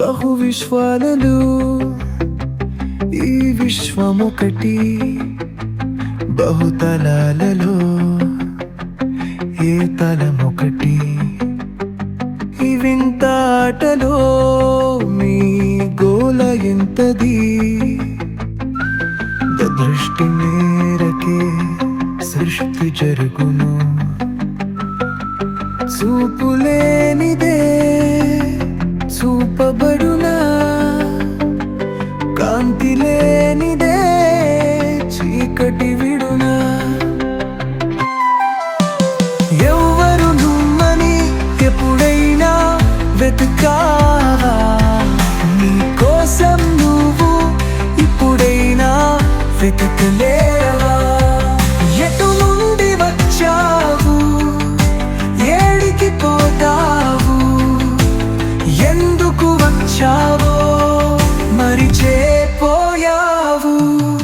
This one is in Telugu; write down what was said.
బహు విశ్వాలలో ఈ విశ్వమొకటి, బహుతలాలలో ఏ తలమొకటి. ఈ వింత ఆటలో మీ గోల ఎంతది, దృష్టి మేరకే సృష్టి జరుగును. చూపులేనిదే చూపబడునా, కాంతి లేనిదే చీకటి విడునా. ఎవ్వరు నువ్వని ఎప్పుడైనా వెతుకావా, నీ కోసం నువ్వు ఇప్పుడైనా వెతకలేవా? ఎటు నుండి వచ్చావు, ఏడికి పోతావు, ఎందుకు వచ్చావు?